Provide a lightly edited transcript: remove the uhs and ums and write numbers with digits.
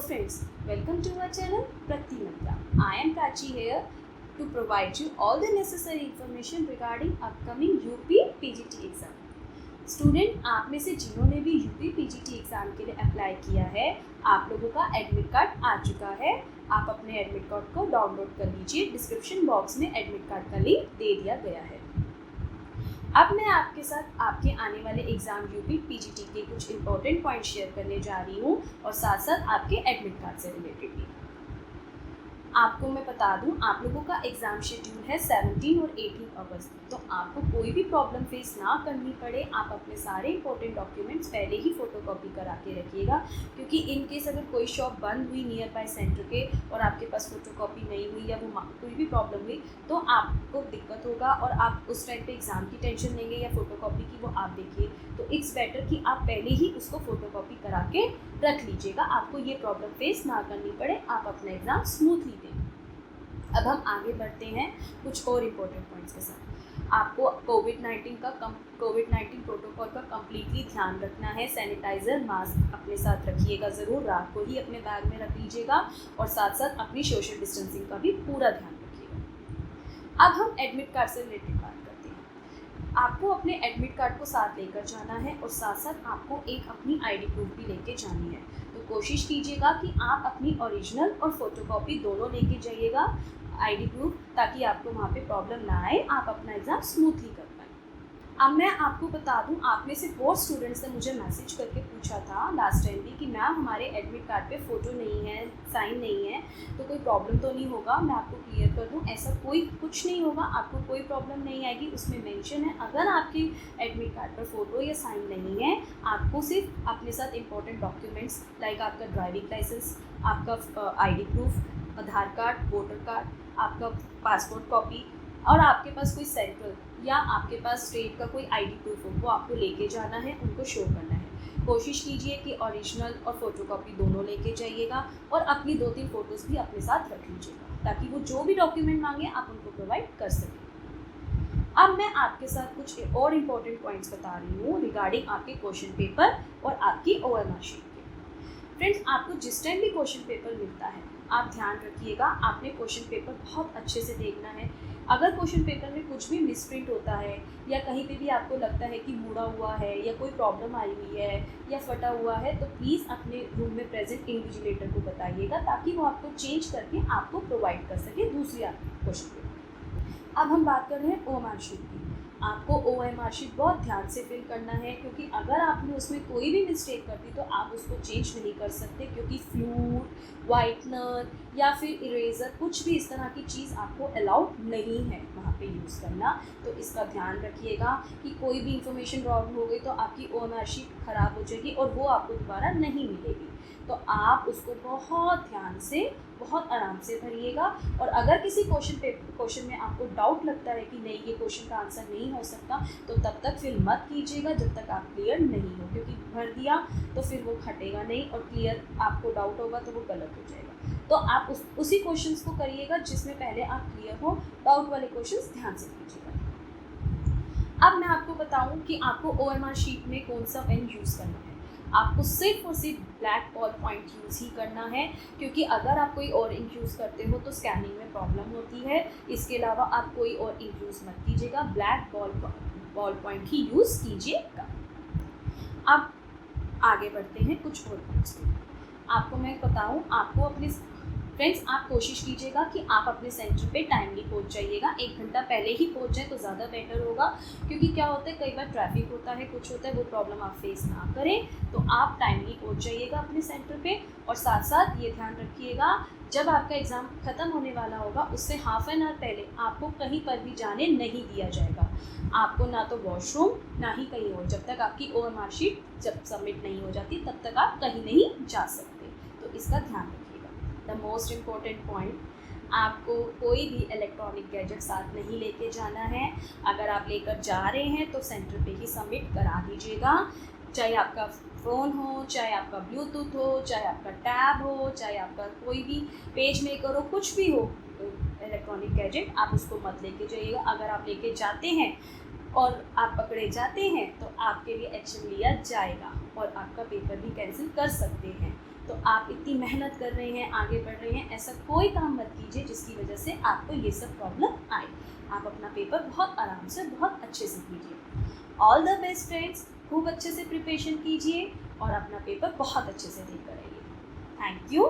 friends, welcome to our channel Prakti Mitra. I am Prachi here to provide you all the necessary information regarding upcoming UP PGT exam. Student, आप में से जिन्होंने भी UP PGT exam के लिए apply किया है, आप लोगों का एडमिट कार्ड आ चुका है। आप अपने एडमिट कार्ड को डाउनलोड कर लीजिए। डिस्क्रिप्शन बॉक्स में एडमिट कार्ड का लिंक दे दिया गया है। अब मैं आपके साथ आपके आने वाले एग्ज़ाम यूपी पीजीटी के कुछ इंपॉर्टेंट पॉइंट शेयर करने जा रही हूँ और साथ साथ आपके एडमिट कार्ड से रिलेटेड भी। आपको मैं बता दूं, आप लोगों का एग्ज़ाम शेड्यूल है 17 और 18 अगस्त, तो आपको कोई भी प्रॉब्लम फेस ना करनी पड़े। आप अपने सारे इंपॉर्टेंट डॉक्यूमेंट्स पहले ही फ़ोटोकॉपी करा के रखिएगा, क्योंकि इन केस अगर कोई शॉप बंद हुई नियर बाय सेंटर के और आपके पास फ़ोटोकॉपी नहीं हुई या वो कोई भी प्रॉब्लम हुई तो आपको दिक्कत होगा और आप उस टाइम पे एग्ज़ाम की टेंशन लेंगे या फ़ोटोकॉपी की वो आप देखिए। तो इट्स बेटर कि आप पहले ही उसको फ़ोटोकॉपी करा के रख लीजिएगा, आपको ये प्रॉब्लम फेस ना करनी पड़े, आप अपना एग्ज़ाम स्मूथली दें। अब हम आगे बढ़ते हैं कुछ और इम्पोर्टेंट पॉइंट्स के साथ। आपको कोविड-19 प्रोटोकॉल का कम्प्लीटली ध्यान रखना है। सैनिटाइज़र, मास्क अपने साथ रखिएगा ज़रूर, रात को ही अपने बैग में रख लीजिएगा और साथ साथ अपनी सोशल डिस्टेंसिंग का भी पूरा ध्यान रखिएगा। अब हम एडमिट कार्ड से रिलेटेड बात करते हैं। आपको अपने एडमिट कार्ड को साथ लेकर जाना है और साथ साथ आपको एक अपनी आईडी प्रूफ भी लेके जानी है। तो कोशिश कीजिएगा कि आप अपनी ओरिजिनल और फोटोकॉपी दोनों लेके जाइएगा आईडी प्रूफ, ताकि आपको वहाँ पे प्रॉब्लम ना आए, आप अपना एग्ज़ाम स्मूथली कर पाएँ। अब मैं आपको बता दूं, आप में से बहुत स्टूडेंट्स ने मुझे मैसेज करके पूछा था लास्ट टाइम भी कि मैम हमारे एडमिट कार्ड पे फ़ोटो नहीं है, साइन नहीं है, तो कोई प्रॉब्लम तो नहीं होगा। मैं आपको क्लियर कर दूं, ऐसा कुछ नहीं होगा, आपको कोई प्रॉब्लम नहीं आएगी। उसमें मेंशन है अगर आपके एडमिट कार्ड पर फ़ोटो या साइन नहीं है, आपको सिर्फ अपने साथ इंपॉर्टेंट डॉक्यूमेंट्स लाइक आपका ड्राइविंग लाइसेंस, आपका आईडी प्रूफ, आधार कार्ड, वोटर कार्ड, आपका पासपोर्ट कॉपी और आपके पास कोई सेंट्रल या आपके पास स्टेट का कोई आईडी प्रूफ हो, वो आपको लेके जाना है, उनको शो करना है। कोशिश कीजिए कि ओरिजिनल और फोटोकॉपी दोनों लेके जाइएगा और अपनी 2-3 फ़ोटोज़ भी अपने साथ रख लीजिएगा, ताकि वो जो भी डॉक्यूमेंट मांगे आप उनको प्रोवाइड कर सकें। अब मैं आपके साथ कुछ और इम्पोर्टेंट पॉइंट्स बता रही हूँ रिगार्डिंग आपके क्वेश्चन पेपर और आपकी OMR शीट के। फ्रेंड्स, आपको जिस टाइम भी क्वेश्चन पेपर मिलता है, आप ध्यान रखिएगा, आपने क्वेश्चन पेपर बहुत अच्छे से देखना है। अगर क्वेश्चन पेपर में कुछ भी मिसप्रिंट होता है या कहीं पे भी आपको लगता है कि मुड़ा हुआ है या कोई प्रॉब्लम आई हुई है या फटा हुआ है, तो प्लीज़ अपने रूम में प्रेजेंट इन्विजिलेटर को बताइएगा, ताकि वो आपको चेंज करके आपको प्रोवाइड कर सके दूसरी क्वेश्चन पेपर। अब हम बात कर रहे हैं OMR शीट की। आपको OMR शीट बहुत ध्यान से फिल करना है, क्योंकि अगर आपने उसमें कोई भी मिस्टेक कर दी तो आप उसको चेंज नहीं कर सकते, क्योंकि फ्लूड, वाइटनर या फिर इरेज़र, कुछ भी इस तरह की चीज़ आपको अलाउड नहीं है वहाँ पे यूज़ करना। तो इसका ध्यान रखिएगा कि कोई भी इंफॉर्मेशन रॉन्ग हो गई तो आपकी OMR शीट ख़राब हो जाएगी और वो आपको दोबारा नहीं मिलेगी। तो आप उसको बहुत ध्यान से, बहुत आराम से भरिएगा। और अगर किसी क्वेश्चन में आपको डाउट लगता है कि नहीं ये क्वेश्चन का आंसर नहीं हो सकता, तो तब तक फिल मत कीजिएगा जब तक आप क्लियर नहीं हो, क्योंकि भर दिया तो फिर वो हटेगा नहीं और क्लियर आपको डाउट होगा तो वो गलत हो जाएगा। तो आप उसी क्वेश्चंस को करिएगा जिसमें पहले आप क्लियर हो। डाउट वाले क्वेश्चंस ध्यान से कीजिएगा। अब मैं आपको बताऊँ कि आपको OMR शीट में कौन सा पेन यूज़ करना है। आपको सिर्फ और सिर्फ ब्लैक बॉल पॉइंट यूज़ ही करना है, क्योंकि अगर आप कोई और इंक यूज़ करते हो तो स्कैनिंग में प्रॉब्लम होती है। इसके अलावा आप कोई और इंक यूज़ मत कीजिएगा, ब्लैक बॉल पॉइंट ही यूज़ कीजिएगा। अब आगे बढ़ते हैं कुछ और पॉइंट्स पे। आपको मैं बताऊँ, आपको अपने फ्रेंड्स, आप कोशिश कीजिएगा कि आप अपने सेंटर पे टाइमली पहुंच जाइएगा। 1 घंटा पहले ही पहुंच जाए तो ज़्यादा बेटर होगा, क्योंकि क्या होता है कई बार ट्रैफिक होता है, कुछ होता है, वो प्रॉब्लम आप फेस ना करें। तो आप टाइमली पहुंच जाइएगा अपने सेंटर पे। और साथ साथ ये ध्यान रखिएगा, जब आपका एग्ज़ाम ख़त्म होने वाला होगा उससे हाफ एन आवर पहले आपको कहीं पर भी जाने नहीं दिया जाएगा। आपको ना तो वॉशरूम ना ही कहीं और, जब तक आपकी OMR शीट जब सबमिट नहीं हो जाती तब तक आप कहीं नहीं जा सकते। तो इसका ध्यान रखिएगा। द मोस्ट इम्पॉर्टेंट पॉइंट, आपको कोई भी इलेक्ट्रॉनिक गैजेट साथ नहीं लेके जाना है। अगर आप लेकर जा रहे हैं तो सेंटर पे ही सबमिट करा दीजिएगा, चाहे आपका फ़ोन हो, चाहे आपका ब्लूटूथ हो, चाहे आपका टैब हो, चाहे आपका कोई भी पेज मेकर हो, कुछ भी हो इलेक्ट्रॉनिक गैजेट, आप उसको मत लेके जाइएगा। अगर आप लेके जाते हैं और आप पकड़े जाते हैं तो आपके लिए एक्शन लिया जाएगा और आपका पेपर भी कैंसिल कर सकते हैं। तो आप इतनी मेहनत कर रहे हैं, आगे बढ़ रहे हैं, ऐसा कोई काम मत कीजिए जिसकी वजह से आपको ये सब प्रॉब्लम आए। आप अपना पेपर बहुत आराम से, बहुत अच्छे से कीजिए। ऑल द बेस्ट फ्रेंड्स, खूब अच्छे से प्रिपरेशन कीजिए और अपना पेपर बहुत अच्छे से देकर आइए। Thank you.